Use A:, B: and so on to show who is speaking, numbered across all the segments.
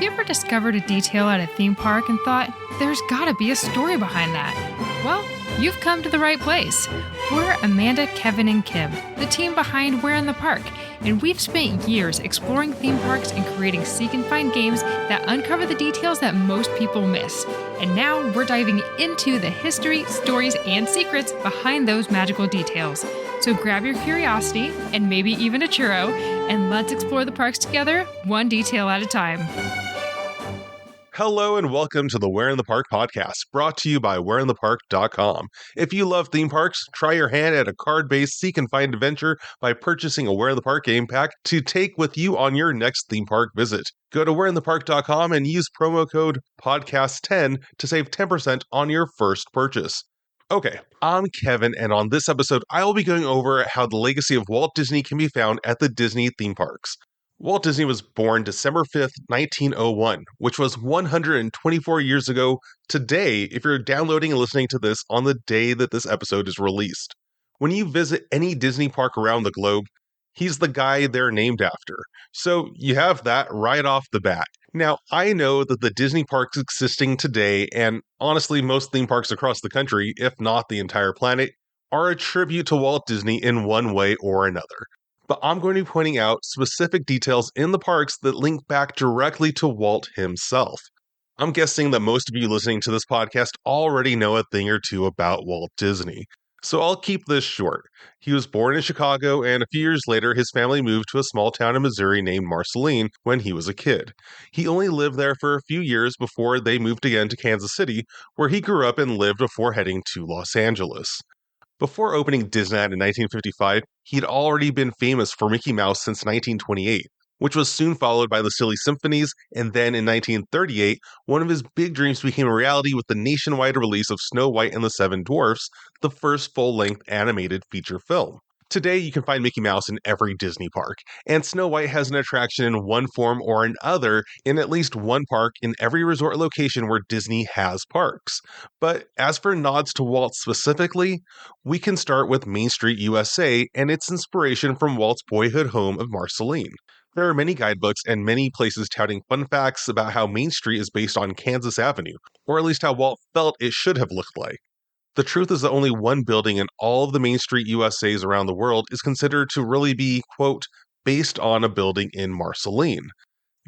A: you ever discovered a detail at a theme park and thought, there's gotta be a story behind that? Well, you've come to the right place. We're Amanda, Kevin, and Kim, the team behind We're in the Park, and we've spent years exploring theme parks and creating seek and find games that uncover the details that most people miss. And now we're diving into the history, stories, and secrets behind those magical details. So grab your curiosity, and maybe even a churro, and let's explore the parks together, one detail at a time.
B: Hello and welcome to the Where in the Park podcast, brought to you by whereinthepark.com. If you love theme parks, try your hand at a card-based seek and find adventure by purchasing a Where in the Park game pack to take with you on your next theme park visit. Go to whereinthepark.com and use promo code podcast10 to save 10% on your first purchase. Okay, I'm Kevin, and on this episode, I will be going over how the legacy of Walt Disney can be found at the Disney theme parks. Walt Disney was born December 5th, 1901, which was 124 years ago today if you're downloading and listening to this on the day that this episode is released. When you visit any Disney park around the globe, he's the guy they're named after. So you have that right off the bat. Now, I know that the Disney parks existing today, and honestly most theme parks across the country, if not the entire planet, are a tribute to Walt Disney in one way or another. But I'm going to be pointing out specific details in the parks that link back directly to Walt himself. I'm guessing that most of you listening to this podcast already know a thing or two about Walt Disney. So I'll keep this short. He was born in Chicago, and a few years later, his family moved to a small town in Missouri named Marceline when he was a kid. He only lived there for a few years before they moved again to Kansas City, where he grew up and lived before heading to Los Angeles. Before opening Disneyland in 1955, he'd already been famous for Mickey Mouse since 1928, which was soon followed by the Silly Symphonies, and then in 1938, one of his big dreams became a reality with the nationwide release of Snow White and the Seven Dwarfs, the first full-length animated feature film. Today, you can find Mickey Mouse in every Disney park, and Snow White has an attraction in one form or another in at least one park in every resort location where Disney has parks. But as for nods to Walt specifically, we can start with Main Street, U.S.A. and its inspiration from Walt's boyhood home of Marceline. There are many guidebooks and many places touting fun facts about how Main Street is based on Kansas Avenue, or at least how Walt felt it should have looked like. The truth is that only one building in all of the Main Street USAs around the world is considered to really be, quote, based on a building in Marceline.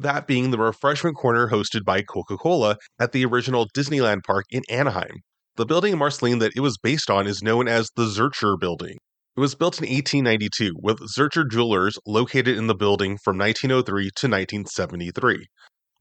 B: That being the refreshment corner hosted by Coca-Cola at the original Disneyland park in Anaheim. The building in Marceline that it was based on is known as the Zurcher Building. It was built in 1892, with Zurcher Jewelers located in the building from 1903 to 1973.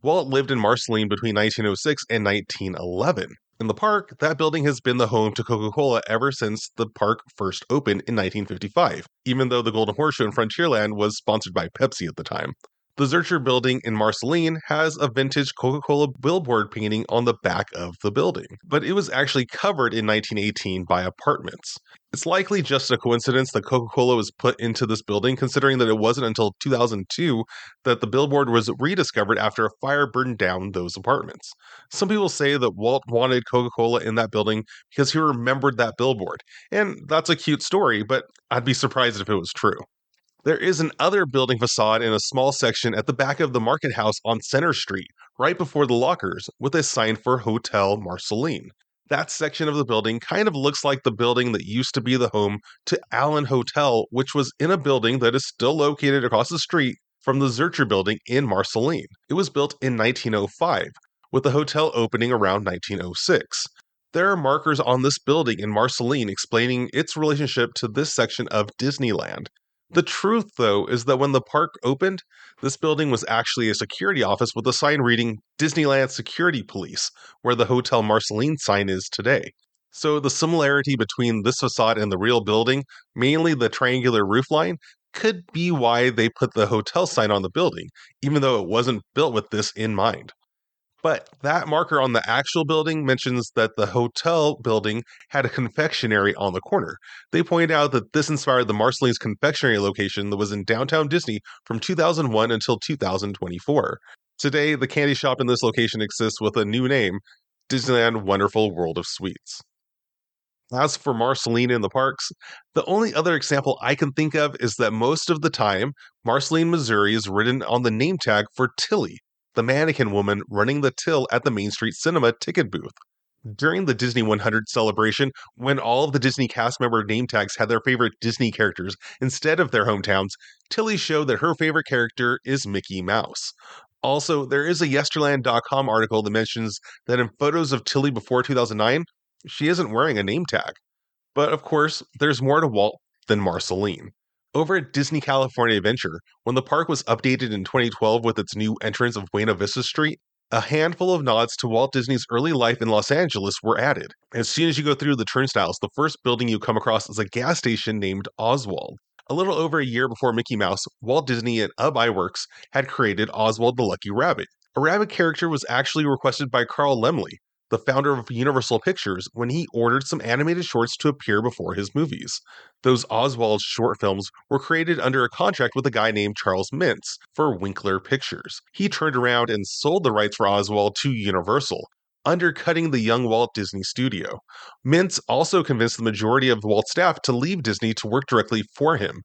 B: Walt lived in Marceline between 1906 and 1911. In the park, that building has been the home to Coca-Cola ever since the park first opened in 1955, even though the Golden Horseshoe in Frontierland was sponsored by Pepsi at the time. The Zurcher Building in Marceline has a vintage Coca-Cola billboard painting on the back of the building, but it was actually covered in 1918 by apartments. It's likely just a coincidence that Coca-Cola was put into this building, considering that it wasn't until 2002 that the billboard was rediscovered after a fire burned down those apartments. Some people say that Walt wanted Coca-Cola in that building because he remembered that billboard, and that's a cute story, but I'd be surprised if it was true. There is another building facade in a small section at the back of the market house on Center Street, right before the lockers, with a sign for Hotel Marceline. That section of the building kind of looks like the building that used to be the home to Allen Hotel, which was in a building that is still located across the street from the Zurcher Building in Marceline. It was built in 1905, with the hotel opening around 1906. There are markers on this building in Marceline explaining its relationship to this section of Disneyland. The truth, though, is that when the park opened, this building was actually a security office with a sign reading Disneyland Security Police, where the Hotel Marceline sign is today. So the similarity between this facade and the real building, mainly the triangular roofline, could be why they put the hotel sign on the building, even though it wasn't built with this in mind. But that marker on the actual building mentions that the hotel building had a confectionery on the corner. They point out that this inspired the Marceline's confectionery location that was in downtown Disney from 2001 until 2024. Today, the candy shop in this location exists with a new name, Disneyland Wonderful World of Sweets. As for Marceline in the parks, the only other example I can think of is that most of the time, Marceline, Missouri is written on the name tag for Tilly. the mannequin woman running the till at the Main Street Cinema ticket booth. During the Disney 100 celebration, when all of the Disney cast member name tags had their favorite Disney characters instead of their hometowns, Tilly showed that her favorite character is Mickey Mouse. Also, there is a Yesterland.com article that mentions that in photos of Tilly before 2009, she isn't wearing a name tag. But of course, there's more to Walt than Marceline. Over at Disney California Adventure, when the park was updated in 2012 with its new entrance of Buena Vista Street, a handful of nods to Walt Disney's early life in Los Angeles were added. As soon as you go through the turnstiles, the first building you come across is a gas station named Oswald. A little over a year before Mickey Mouse, Walt Disney and Ub Iwerks had created Oswald the Lucky Rabbit. A rabbit character was actually requested by Carl Laemmle, the founder of Universal Pictures, when he ordered some animated shorts to appear before his movies. Those Oswald short films were created under a contract with a guy named Charles Mintz for Winkler Pictures. He turned around and sold the rights for Oswald to Universal, undercutting the young Walt Disney studio. Mintz also convinced the majority of Walt's staff to leave Disney to work directly for him.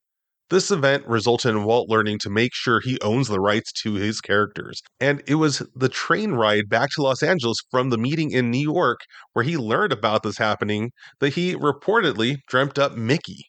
B: This event resulted in Walt learning to make sure he owns the rights to his characters. And it was the train ride back to Los Angeles from the meeting in New York where he learned about this happening that he reportedly dreamt up Mickey.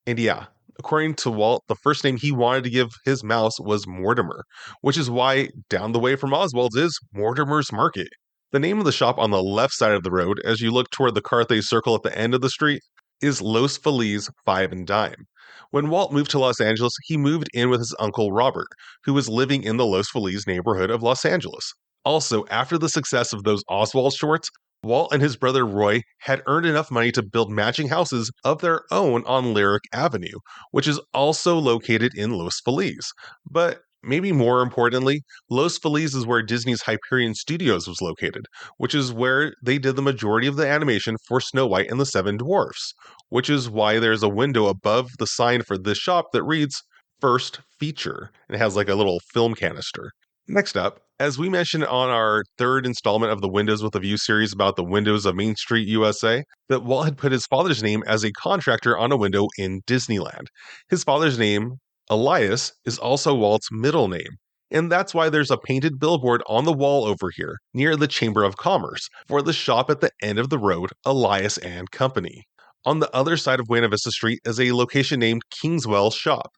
B: And yeah, according to Walt, the first name he wanted to give his mouse was Mortimer, which is why down the way from Oswald's is Mortimer's Market. The name of the shop on the left side of the road, as you look toward the Carthay Circle at the end of the street, is Los Feliz 5 and Dime. When Walt moved to Los Angeles, he moved in with his uncle Robert, who was living in the Los Feliz neighborhood of Los Angeles. Also, after the success of those Oswald shorts, Walt and his brother Roy had earned enough money to build matching houses of their own on Lyric Avenue, which is also located in Los Feliz. But maybe more importantly, Los Feliz is where Disney's Hyperion Studios was located, which is where they did the majority of the animation for Snow White and the Seven Dwarfs, which is why there's a window above the sign for this shop that reads First Feature and has like a little film canister. Next up, as we mentioned on our third installment of the Windows with a View series about the windows of Main Street, USA, that Walt had put his father's name as a contractor on a window in Disneyland. His father's name, Elias, is also Walt's middle name, and that's why there's a painted billboard on the wall over here near the Chamber of Commerce for the shop at the end of the road, Elias and Company. On the other side of Buena Vista Street is a location named Kingswell Shop.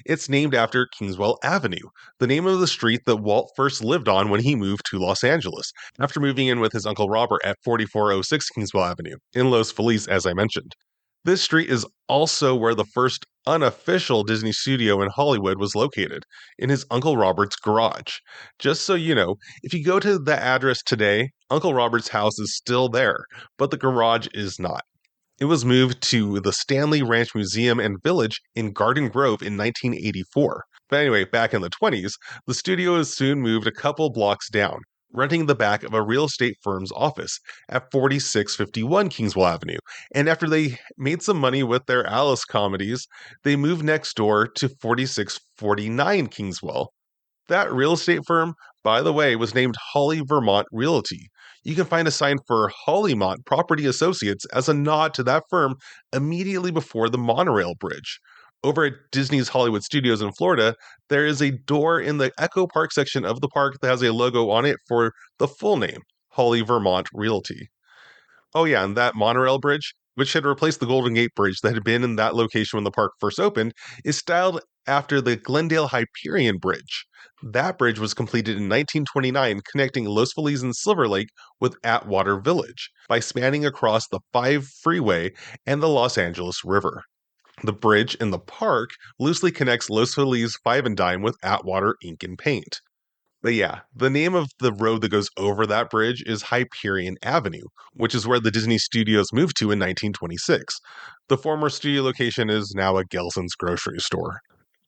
B: It's named after Kingswell Avenue, the name of the street that Walt first lived on when he moved to Los Angeles, after moving in with his uncle Robert at 4406 Kingswell Avenue, in Los Feliz, as I mentioned. This street is also where the first unofficial Disney studio in Hollywood was located, in his Uncle Robert's garage. Just so you know, if you go to the address today, Uncle Robert's house is still there, but the garage is not. It was moved to the Stanley Ranch Museum and Village in Garden Grove in 1984. But anyway, back in the 20s, the studio was soon moved a couple blocks down, renting the back of a real estate firm's office at 4651 Kingswell Avenue. And after they made some money with their Alice comedies, they moved next door to 4649 Kingswell. That real estate firm, by the way, was named Holly Vermont Realty. You can find a sign for Hollymont Property Associates as a nod to that firm immediately before the monorail bridge. Over at Disney's Hollywood Studios in Florida, there is a door in the Echo Park section of the park that has a logo on it for the full name, Holly Vermont Realty. Oh yeah, and that monorail bridge, which had replaced the Golden Gate Bridge that had been in that location when the park first opened, is styled after the Glendale Hyperion Bridge. That bridge was completed in 1929, connecting Los Feliz and Silver Lake with Atwater Village by spanning across the 5 freeway and the Los Angeles River. The bridge in the park loosely connects Los Feliz 5 and Dime with Atwater Ink and Paint. But yeah, the name of the road that goes over that bridge is Hyperion Avenue, which is where the Disney Studios moved to in 1926. The former studio location is now a Gelson's grocery store.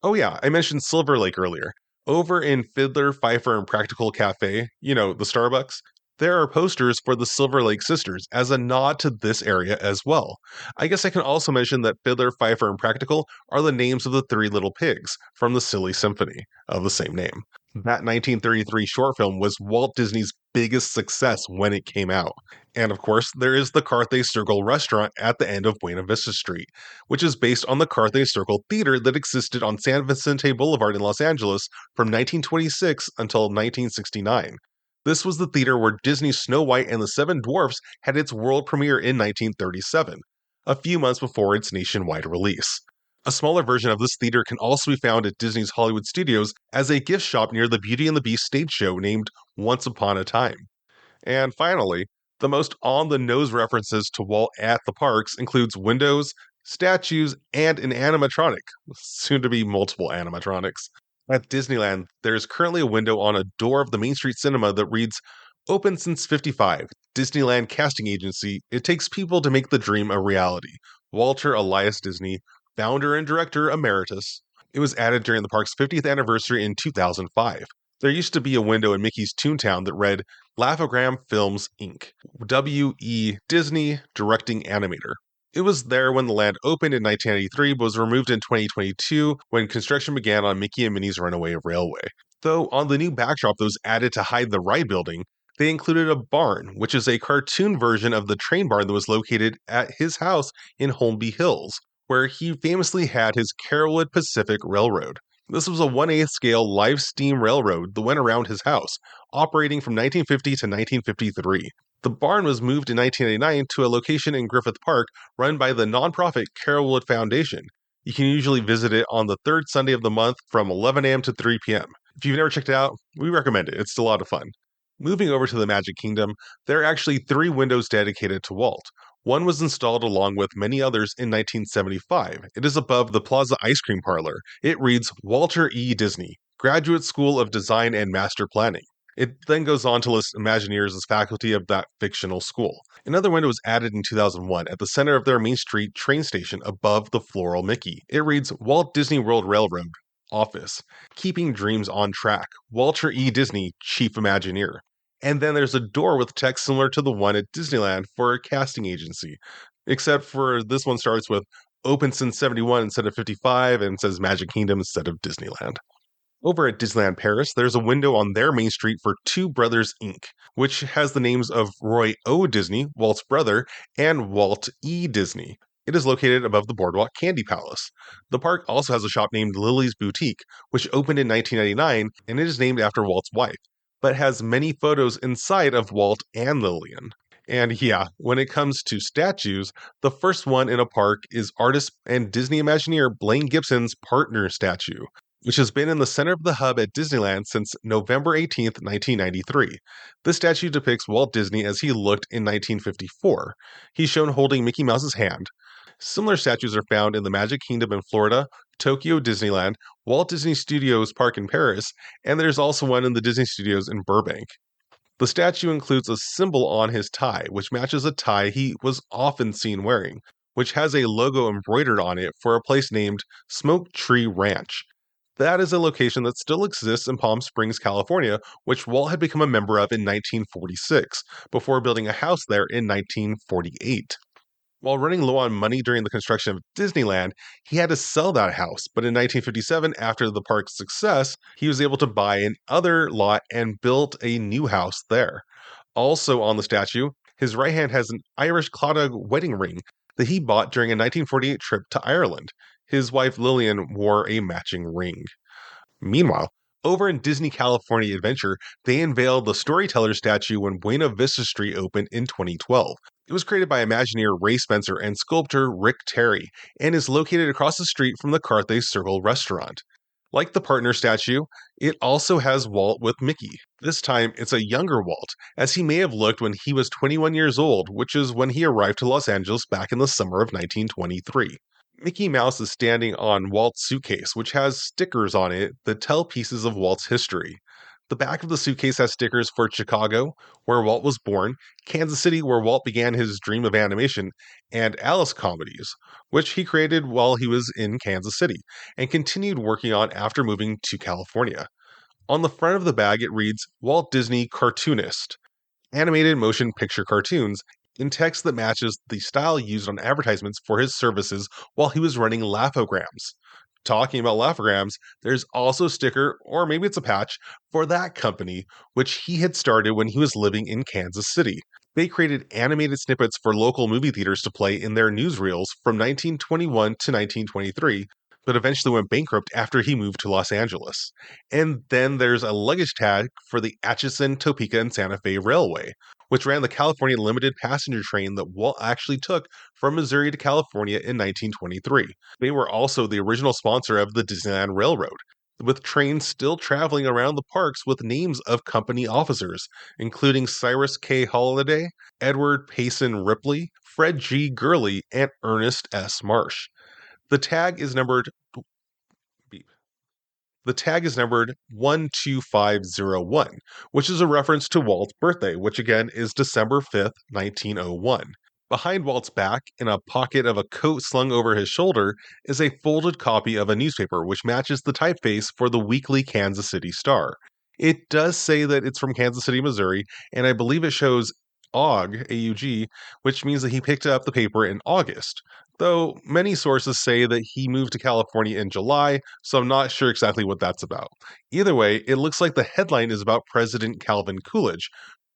B: Oh yeah, I mentioned Silver Lake earlier. Over in Fiddler, Pfeiffer, and Practical Cafe, the Starbucks, there are posters for the Silver Lake Sisters as a nod to this area as well. I guess I can also mention that Fiddler, Pfeiffer, and Practical are the names of the 3 little pigs from the Silly Symphony of the same name. That 1933 short film was Walt Disney's biggest success when it came out. And of course, there is the Carthay Circle restaurant at the end of Buena Vista Street, which is based on the Carthay Circle Theater that existed on San Vicente Boulevard in Los Angeles from 1926 until 1969. This was the theater where Disney's Snow White and the Seven Dwarfs had its world premiere in 1937, a few months before its nationwide release. A smaller version of this theater can also be found at Disney's Hollywood Studios as a gift shop near the Beauty and the Beast stage show named Once Upon a Time. And finally, the most on-the-nose references to Walt at the parks includes windows, statues, and an animatronic, soon to be multiple animatronics. At Disneyland, there is currently a window on a door of the Main Street Cinema that reads, "Open since '55, Disneyland Casting Agency. It takes people to make the dream a reality. Walter Elias Disney, founder and director emeritus." It was added during the park's 50th anniversary in 2005. There used to be a window in Mickey's Toontown that read, "Laugh-O-Gram Films, Inc. W.E. Disney, Directing Animator." It was there when the land opened in 1993, but was removed in 2022 when construction began on Mickey and Minnie's Runaway Railway. Though on the new backdrop that was added to hide the ride building, they included a barn, which is a cartoon version of the train barn that was located at his house in Holmby Hills, where he famously had his Carolwood Pacific Railroad. This was a 1/8 scale live steam railroad that went around his house, operating from 1950 to 1953. The barn was moved in 1989 to a location in Griffith Park run by the nonprofit Carolwood Foundation. You can usually visit it on the third Sunday of the month from 11 a.m. to 3 p.m. If you've never checked it out, we recommend it. It's still a lot of fun. Moving over to the Magic Kingdom, there are actually 3 windows dedicated to Walt. One was installed along with many others in 1975. It is above the Plaza Ice Cream Parlor. It reads, "Walter E. Disney, Graduate School of Design and Master Planning." It then goes on to list Imagineers as faculty of that fictional school. Another window was added in 2001 at the center of their Main Street train station above the Floral Mickey. It reads, "Walt Disney World Railroad, Office, Keeping Dreams on Track, Walter E. Disney, Chief Imagineer." And then there's a door with text similar to the one at Disneyland for a casting agency, except for this one starts with "Open since '71 instead of '55 and says Magic Kingdom instead of Disneyland. Over at Disneyland Paris, there's a window on their main street for Two Brothers Inc., which has the names of Roy O. Disney, Walt's brother, and Walt E. Disney. It is located above the Boardwalk Candy Palace. The park also has a shop named Lily's Boutique, which opened in 1999, and it is named after Walt's wife, but has many photos inside of Walt and Lillian. And yeah, when it comes to statues, the first one in a park is artist and Disney Imagineer Blaine Gibson's partner statue, which has been in the center of the hub at Disneyland since November 18th, 1993. This statue depicts Walt Disney as he looked in 1954. He's shown holding Mickey Mouse's hand. Similar statues are found in the Magic Kingdom in Florida, Tokyo Disneyland, Walt Disney Studios Park in Paris, and there's also one in the Disney Studios in Burbank. The statue includes a symbol on his tie, which matches a tie he was often seen wearing, which has a logo embroidered on it for a place named Smoke Tree Ranch. That is a location that still exists in Palm Springs, California, which Walt had become a member of in 1946, before building a house there in 1948. While running low on money during the construction of Disneyland, he had to sell that house, but in 1957, after the park's success, he was able to buy another lot and built a new house there. Also on the statue, his right hand has an Irish Claddagh wedding ring that he bought during a 1948 trip to Ireland. His wife Lillian wore a matching ring. Meanwhile, over in Disney California Adventure, they unveiled the Storyteller statue when Buena Vista Street opened in 2012. It was created by Imagineer Ray Spencer and sculptor Rick Terry, and is located across the street from the Carthay Circle restaurant. Like the partner statue, it also has Walt with Mickey. This time, it's a younger Walt, as he may have looked when he was 21 years old, which is when he arrived to Los Angeles back in the summer of 1923. Mickey Mouse is standing on Walt's suitcase, which has stickers on it that tell pieces of Walt's history. The back of the suitcase has stickers for Chicago, where Walt was born, Kansas City, where Walt began his dream of animation, and Alice comedies, which he created while he was in Kansas City, and continued working on after moving to California. On the front of the bag, it reads, "Walt Disney Cartoonist, Animated Motion Picture Cartoons," in text that matches the style used on advertisements for his services while he was running Laugh-O-Grams. Talking about Laugh-O-Grams, there's also a sticker, or maybe it's a patch, for that company, which he had started when he was living in Kansas City. They created animated snippets for local movie theaters to play in their newsreels from 1921 to 1923, but eventually went bankrupt after he moved to Los Angeles. And then there's a luggage tag for the Atchison, Topeka, and Santa Fe Railway, which ran the California Limited passenger train that Walt actually took from Missouri to California in 1923. They were also the original sponsor of the Disneyland Railroad, with trains still traveling around the parks with names of company officers, including Cyrus K. Holliday, Edward Payson Ripley, Fred G. Gurley, and Ernest S. Marsh. The tag is numbered 12501, which is a reference to Walt's birthday, which again is December 5th, 1901. Behind Walt's back, in a pocket of a coat slung over his shoulder, is a folded copy of a newspaper which matches the typeface for the weekly Kansas City Star. It does say that it's from Kansas City, Missouri, and I believe it shows AUG, AUG, which means that he picked up the paper in August. Though many sources say that he moved to California in July, so I'm not sure exactly what that's about. Either way, it looks like the headline is about President Calvin Coolidge,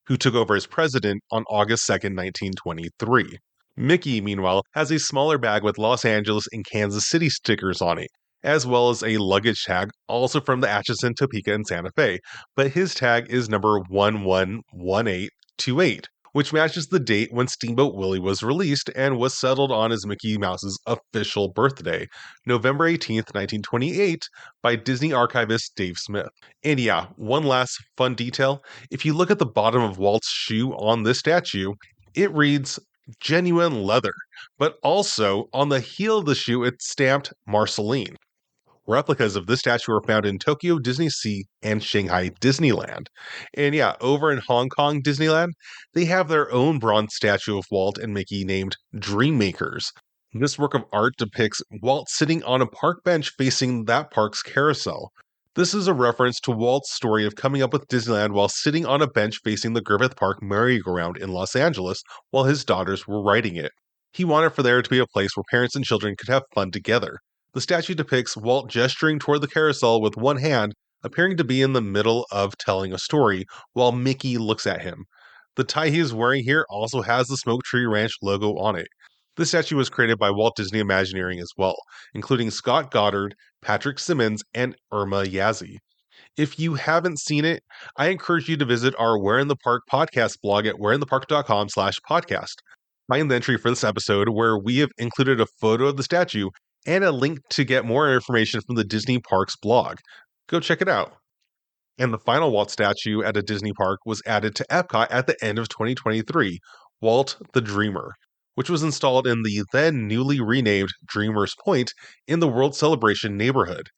B: who took over as president on August 2nd, 1923. Mickey, meanwhile, has a smaller bag with Los Angeles and Kansas City stickers on it, as well as a luggage tag, also from the Atchison, Topeka, and Santa Fe, but his tag is number 111828. Which matches the date when Steamboat Willie was released and was settled on as Mickey Mouse's official birthday, November 18th, 1928, by Disney archivist Dave Smith. And yeah, one last fun detail. If you look at the bottom of Walt's shoe on this statue, it reads genuine leather, but also on the heel of the shoe it's stamped Marceline. Replicas of this statue are found in Tokyo Disney Sea and Shanghai Disneyland. And yeah, over in Hong Kong Disneyland, they have their own bronze statue of Walt and Mickey named Dreammakers. This work of art depicts Walt sitting on a park bench facing that park's carousel. This is a reference to Walt's story of coming up with Disneyland while sitting on a bench facing the Griffith Park merry-go-round in Los Angeles while his daughters were riding it. He wanted for there to be a place where parents and children could have fun together. The statue depicts Walt gesturing toward the carousel with one hand, appearing to be in the middle of telling a story, while Mickey looks at him. The tie he is wearing here also has the Smoke Tree Ranch logo on it. This statue was created by Walt Disney Imagineering as well, including Scott Goddard, Patrick Simmons, and Irma Yazzie. If you haven't seen it, I encourage you to visit our Where in the Park podcast blog at whereinthepark.com/podcast. Find the entry for this episode where we have included a photo of the statue and a link to get more information from the Disney Parks blog. Go check it out. And the final Walt statue at a Disney park was added to Epcot at the end of 2023, Walt the Dreamer, which was installed in the then newly renamed Dreamers Point in the World Celebration neighborhood.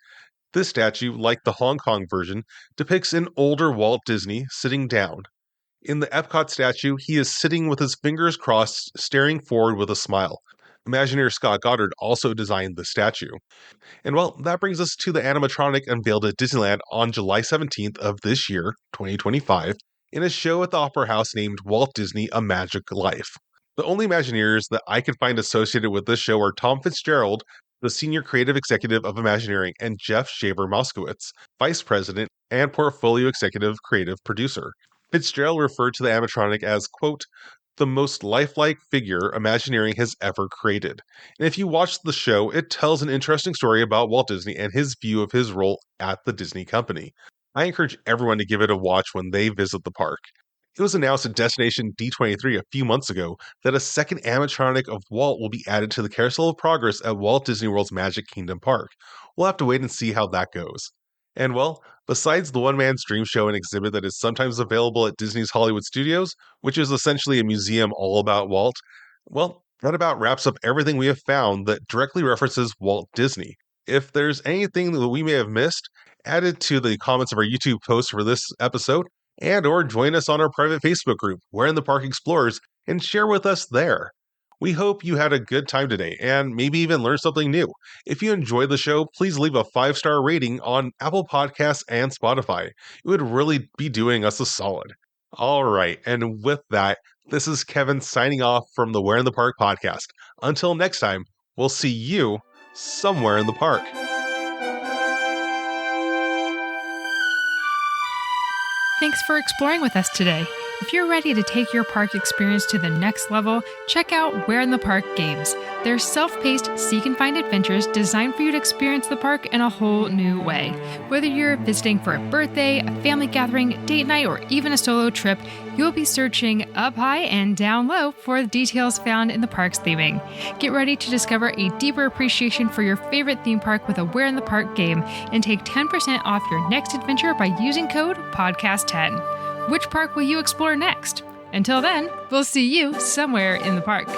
B: This statue, like the Hong Kong version, depicts an older Walt Disney sitting down. In the Epcot statue, he is sitting with his fingers crossed, staring forward with a smile. Imagineer Scott Goddard also designed the statue. And well, that brings us to the animatronic unveiled at Disneyland on July 17th of this year, 2025, in a show at the Opera House named Walt Disney: A Magic Life. The only Imagineers that I could find associated with this show are Tom Fitzgerald, the Senior Creative Executive of Imagineering, and Jeff Shaver-Moskowitz, Vice President and Portfolio Executive Creative Producer. Fitzgerald referred to the animatronic as, quote, the most lifelike figure Imagineering has ever created. And if you watch the show, it tells an interesting story about Walt Disney and his view of his role at the Disney company. I encourage everyone to give it a watch when they visit the park. It was announced at Destination D23 a few months ago that a second animatronic of Walt will be added to the Carousel of Progress at Walt Disney World's Magic Kingdom Park. We'll have to wait and see how that goes. And well, besides the One Man's Dream show and exhibit that is sometimes available at Disney's Hollywood Studios, which is essentially a museum all about Walt, well, that about wraps up everything we have found that directly references Walt Disney. If there's anything that we may have missed, add it to the comments of our YouTube post for this episode, and or join us on our private Facebook group, Where in the Park Explorers, and share with us there. We hope you had a good time today and maybe even learned something new. If you enjoyed the show, please leave a 5-star rating on Apple Podcasts and Spotify. It would really be doing us a solid. All right, and with that, this is Kevin signing off from the Where in the Park podcast. Until next time, we'll see you somewhere in the park.
A: Thanks for exploring with us today. If you're ready to take your park experience to the next level, check out Where in the Park games. They're self-paced, seek-and-find adventures designed for you to experience the park in a whole new way. Whether you're visiting for a birthday, a family gathering, date night, or even a solo trip, you'll be searching up high and down low for the details found in the park's theming. Get ready to discover a deeper appreciation for your favorite theme park with a Where in the Park game and take 10% off your next adventure by using code PODCAST10. Which park will you explore next? Until then, we'll see you somewhere in the park.